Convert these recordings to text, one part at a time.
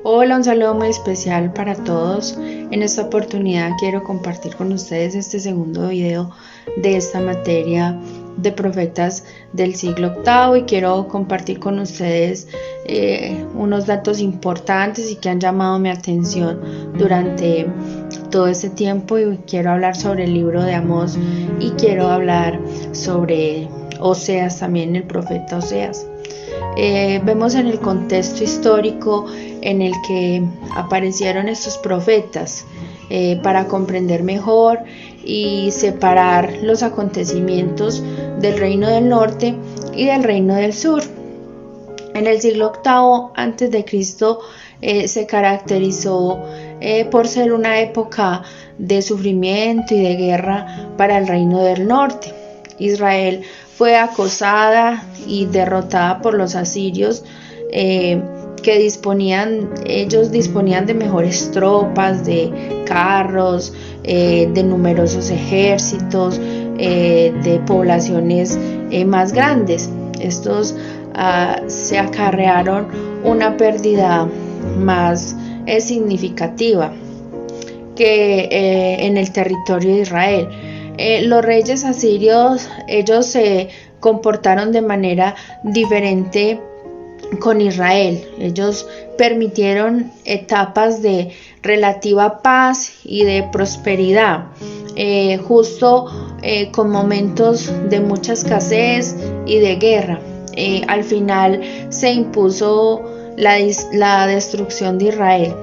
Hola, un saludo muy especial para todos. En esta oportunidad quiero compartir con ustedes este segundo video de esta materia de profetas del siglo octavo y quiero compartir con ustedes unos datos importantes y que han llamado mi atención durante todo este tiempo, y quiero hablar sobre el libro de Amós y quiero hablar sobre Oseas, también el profeta Oseas. Vemos en el contexto histórico en el que aparecieron estos profetas para comprender mejor y separar los acontecimientos del reino del norte y del reino del sur. En el siglo VIII a.C. se caracterizó por ser una época de sufrimiento y de guerra para el reino del norte. Israel fue acosada y derrotada por los asirios, ellos disponían de mejores tropas, de carros, de numerosos ejércitos, de poblaciones más grandes. Estos se acarrearon una pérdida más significativa que en el territorio de Israel. Los reyes asirios, ellos se comportaron de manera diferente con Israel. Ellos permitieron etapas de relativa paz y de prosperidad, con momentos de mucha escasez y de guerra. Al final se impuso la destrucción de Israel.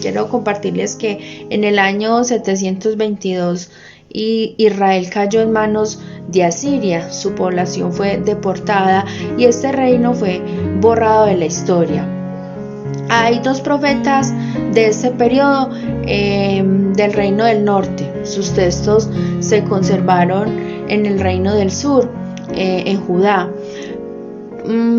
Quiero compartirles que en el año 722 Israel cayó en manos de Asiria, su población fue deportada y este reino fue borrado de la historia. Hay dos profetas de este periodo del reino del norte. Sus textos se conservaron en el reino del sur, en Judá,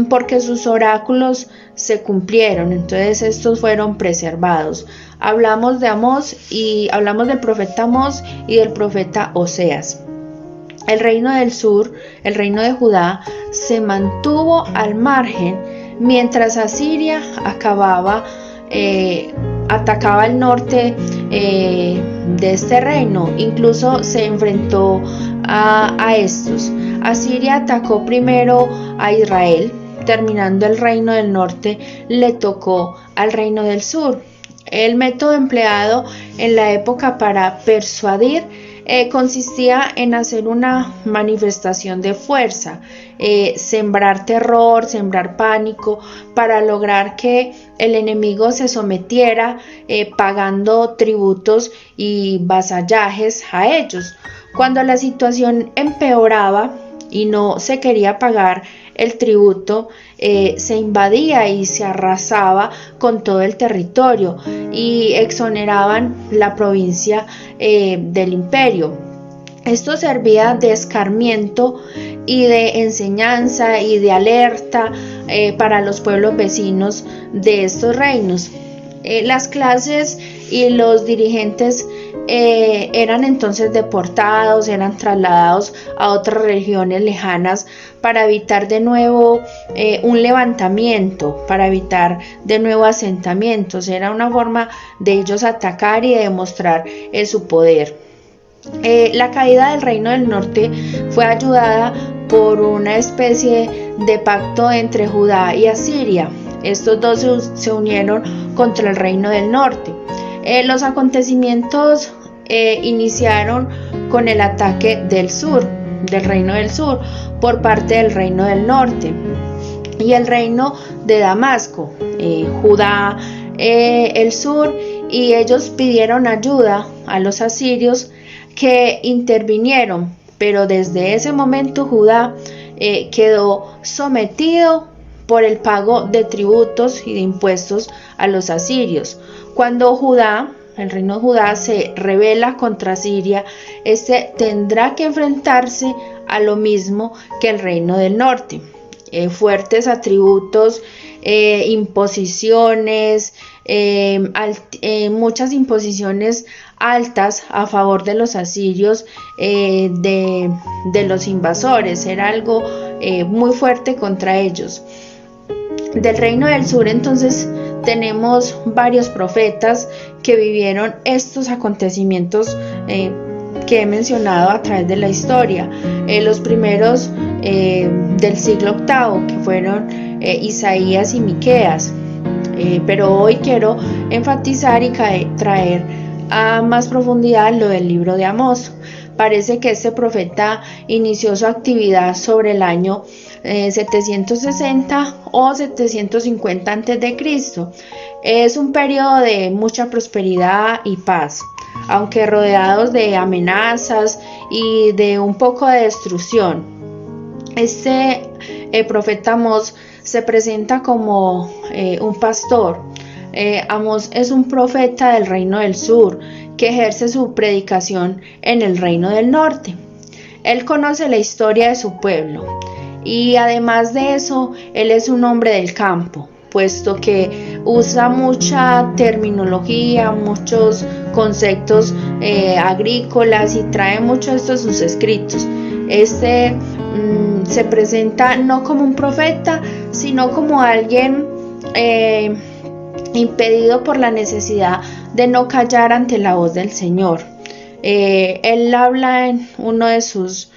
porque sus oráculos se cumplieron, entonces estos fueron preservados. Hablamos de Amós y hablamos del profeta Amós y del profeta Oseas. El reino del sur, el reino de Judá, se mantuvo al margen mientras Asiria atacaba el norte de este reino. Incluso se enfrentó a estos. Asiria atacó primero a Israel, terminando el reino del norte, le tocó al reino del sur. El método empleado en la época para persuadir consistía en hacer una manifestación de fuerza, sembrar terror, sembrar pánico, para lograr que el enemigo se sometiera, pagando tributos y vasallajes a ellos. Cuando la situación empeoraba y no se quería pagar el tributo, se invadía y se arrasaba con todo el territorio y exoneraban la provincia del imperio. Esto servía de escarmiento y de enseñanza y de alerta para los pueblos vecinos de estos reinos. Las clases y los dirigentes eran entonces deportados, eran trasladados a otras regiones lejanas para evitar de nuevo un levantamiento, para evitar de nuevo asentamientos. Era una forma de ellos atacar y de demostrar su poder. La caída del reino del norte fue ayudada por una especie de pacto entre Judá y Asiria. Estos dos se unieron contra el reino del norte. Los acontecimientos iniciaron con el ataque del reino del sur, por parte del reino del norte y el reino de Damasco, Judá, el sur, y ellos pidieron ayuda a los asirios, que intervinieron, pero desde ese momento Judá quedó sometido por el pago de tributos y de impuestos a los asirios. Cuando el reino de Judá se rebela contra Asiria, este tendrá que enfrentarse a lo mismo que el reino del norte. Fuertes atributos, imposiciones, muchas imposiciones altas a favor de los asirios, de los invasores. Era algo muy fuerte contra ellos. Del reino del sur entonces tenemos varios profetas que vivieron estos acontecimientos que he mencionado a través de la historia. Los primeros del siglo VIII, que fueron Isaías y Miqueas. Pero hoy quiero enfatizar y traer a más profundidad lo del libro de Amós. Parece que este profeta inició su actividad sobre el año 760 o 750 a.C. Es un periodo de mucha prosperidad y paz, aunque rodeados de amenazas y de un poco de destrucción. Este profeta Amós se presenta como un pastor. Amós es un profeta del reino del sur que ejerce su predicación en el reino del norte. Él conoce la historia de su pueblo y además de eso, él es un hombre del campo, puesto que usa mucha terminología, muchos conceptos agrícolas y trae mucho esto a sus escritos. Se presenta no como un profeta, sino como alguien impedido por la necesidad de no callar ante la voz del Señor. Él habla en uno de sus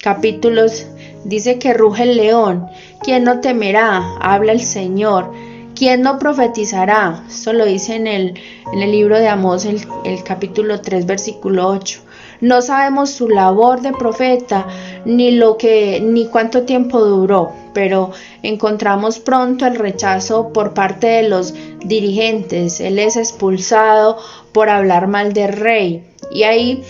capítulos, dice que ruge el león, ¿quién no temerá? Habla el Señor, ¿quién no profetizará? Esto lo dice en el libro de Amós, el capítulo 3, versículo 8. No sabemos su labor de profeta, ni cuánto tiempo duró, pero encontramos pronto el rechazo por parte de los dirigentes. Él es expulsado por hablar mal del rey, y ahí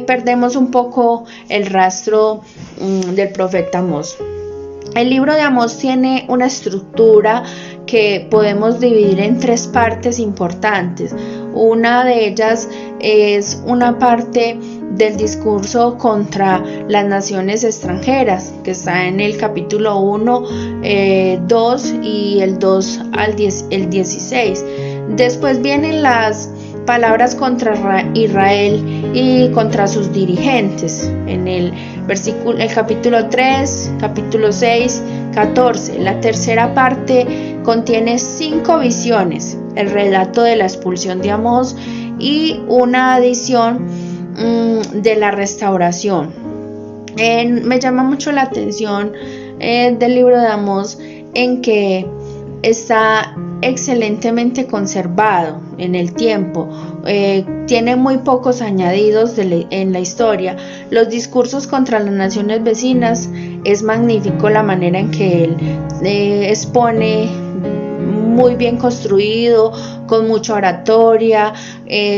perdemos un poco el rastro del profeta Amós. El libro de Amós tiene una estructura que podemos dividir en tres partes importantes. Una de ellas es una parte del discurso contra las naciones extranjeras, que está en el capítulo 1, 2 y el 2 al 16. Después vienen las palabras contra Israel y contra sus dirigentes en el capítulo 3, capítulo 6, 14. La tercera parte contiene 5 visiones, el relato de la expulsión de Amós y una adición de la restauración. Me llama mucho la atención del libro de Amós en que está excelentemente conservado en el tiempo, tiene muy pocos añadidos en la historia. Los discursos contra las naciones vecinas, es magnífico la manera en que él expone, muy bien construido, con mucha oratoria,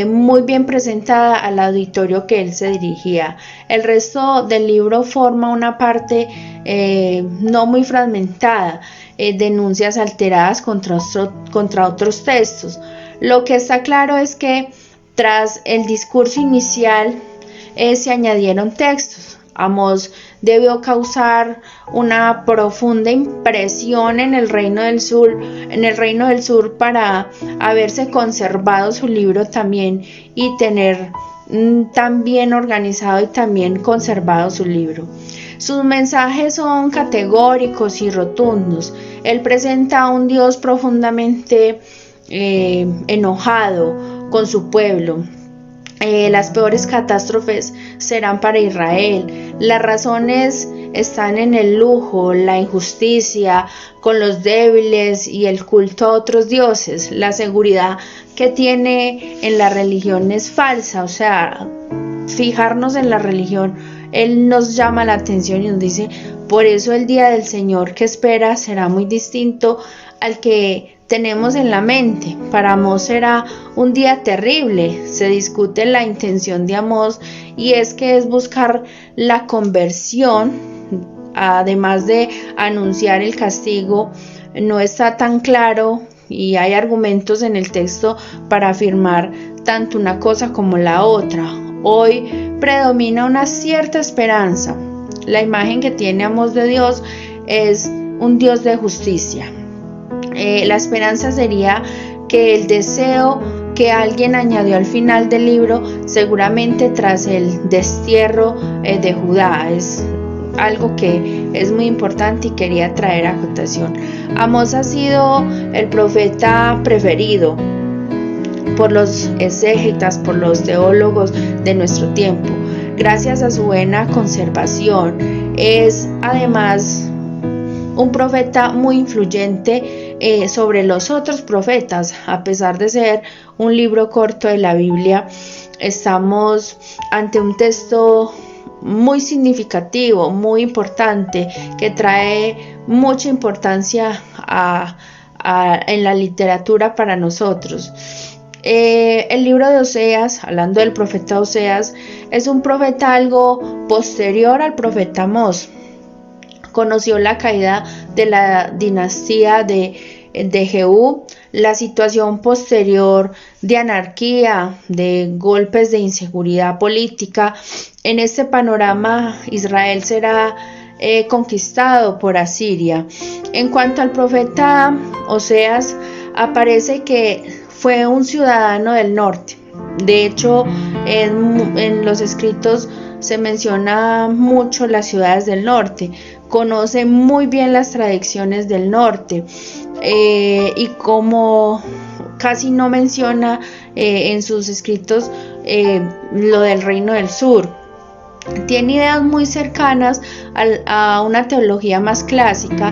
muy bien presentada al auditorio que él se dirigía. El resto del libro forma una parte no muy fragmentada, denuncias alteradas contra otros textos. Lo que está claro es que tras el discurso inicial se añadieron textos. Amós debió causar una profunda impresión en el reino del sur para haberse conservado su libro también y tener tan bien organizado y también conservado su libro. Sus mensajes son categóricos y rotundos. Él presenta a un Dios profundamente enojado con su pueblo. Las peores catástrofes serán para Israel. Las razones están en el lujo, la injusticia con los débiles y el culto a otros dioses. La seguridad que tiene en la religión es falsa, o sea, fijarnos en la religión, él nos llama la atención y nos dice, por eso el día del Señor que espera será muy distinto al que tenemos en la mente. Para Amós será un día terrible. Se discute la intención de Amós y es que es buscar la conversión, además de anunciar el castigo. No está tan claro y hay argumentos en el texto para afirmar tanto una cosa como la otra. Hoy predomina una cierta esperanza. La imagen que tiene Amós de Dios es un Dios de justicia. La esperanza sería que el deseo que alguien añadió al final del libro, seguramente tras el destierro de Judá, es algo que es muy importante y quería traer a acotación. Amós ha sido el profeta preferido por los exégetas, por los teólogos de nuestro tiempo, gracias a su buena conservación. Es además un profeta muy influyente sobre los otros profetas. A pesar de ser un libro corto de la Biblia, estamos ante un texto muy significativo, muy importante, que trae mucha importancia en la literatura para nosotros. El libro de Oseas, hablando del profeta Oseas, es un profeta algo posterior al profeta Amós. Conoció la caída de la dinastía de Jehú, la situación posterior de anarquía, de golpes de inseguridad política. En este panorama, Israel será conquistado por Asiria. En cuanto al profeta Oseas, aparece que fue un ciudadano del norte. De hecho, en los escritos se menciona mucho las ciudades del norte. Conoce muy bien las tradiciones del norte y como casi no menciona en sus escritos lo del reino del sur. Tiene ideas muy cercanas a una teología más clásica,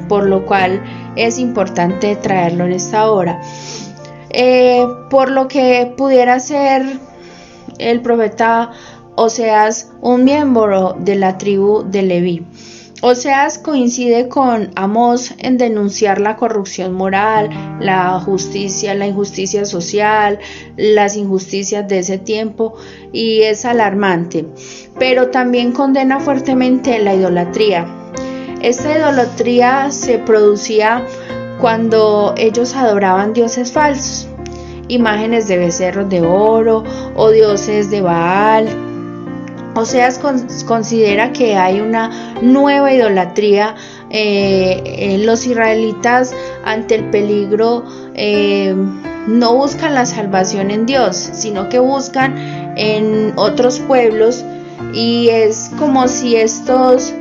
por lo cual es importante traerlo en esta hora. Por lo que pudiera ser el profeta Oseas un miembro de la tribu de Leví. Oseas coincide con Amós en denunciar la corrupción moral, la injusticia social, las injusticias de ese tiempo, y es alarmante, pero también condena fuertemente la idolatría. Esta idolatría se producía cuando ellos adoraban dioses falsos, imágenes de becerros de oro o dioses de Baal. Oseas considera que hay una nueva idolatría. Los israelitas, ante el peligro, no buscan la salvación en Dios, sino que buscan en otros pueblos, y es como si estos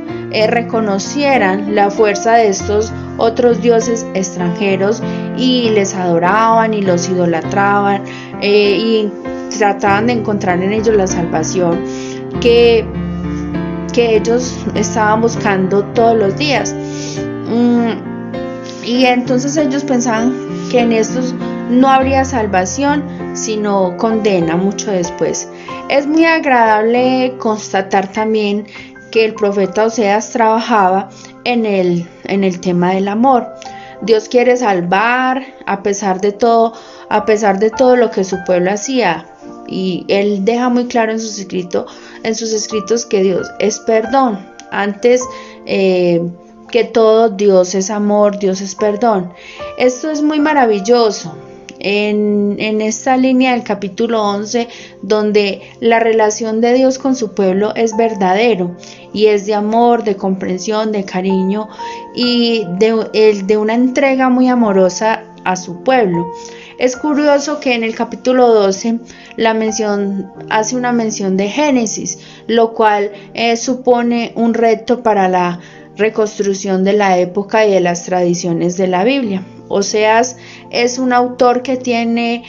reconocieran la fuerza de estos otros dioses extranjeros y les adoraban y los idolatraban, y trataban de encontrar en ellos la salvación que ellos estaban buscando todos los días. Y entonces ellos pensaban que en estos no habría salvación, sino condena mucho después. Es muy agradable constatar también que el profeta Oseas trabajaba en el tema del amor. Dios quiere salvar a pesar de todo lo que su pueblo hacía, y él deja muy claro en sus escritos que Dios es perdón. Antes que todo, Dios es amor, Dios es perdón. Esto es muy maravilloso en esta línea del capítulo 11, donde la relación de Dios con su pueblo es verdadero y es de amor, de comprensión, de cariño y de una entrega muy amorosa a su pueblo. Es curioso que en el capítulo 12 hace una mención de Génesis, lo cual supone un reto para la reconstrucción de la época y de las tradiciones de la Biblia. Oseas es un autor que tiene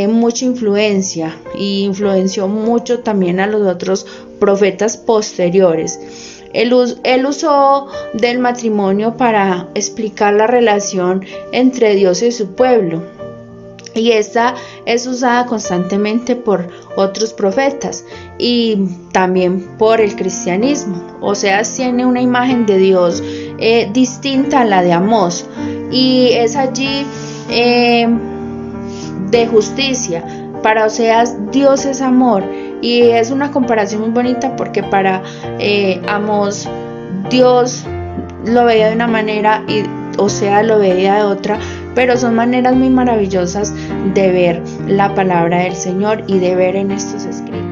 mucha influencia y influenció mucho también a los otros profetas posteriores. Él usó del matrimonio para explicar la relación entre Dios y su pueblo, y esta es usada constantemente por otros profetas y también por el cristianismo. Oseas tiene una imagen de Dios distinta a la de Amós, y es allí de justicia. Para Oseas, Dios es amor, y es una comparación muy bonita porque para Amós Dios lo veía de una manera y Oseas lo veía de otra, pero son maneras muy maravillosas de ver la palabra del Señor y de ver en estos escritos.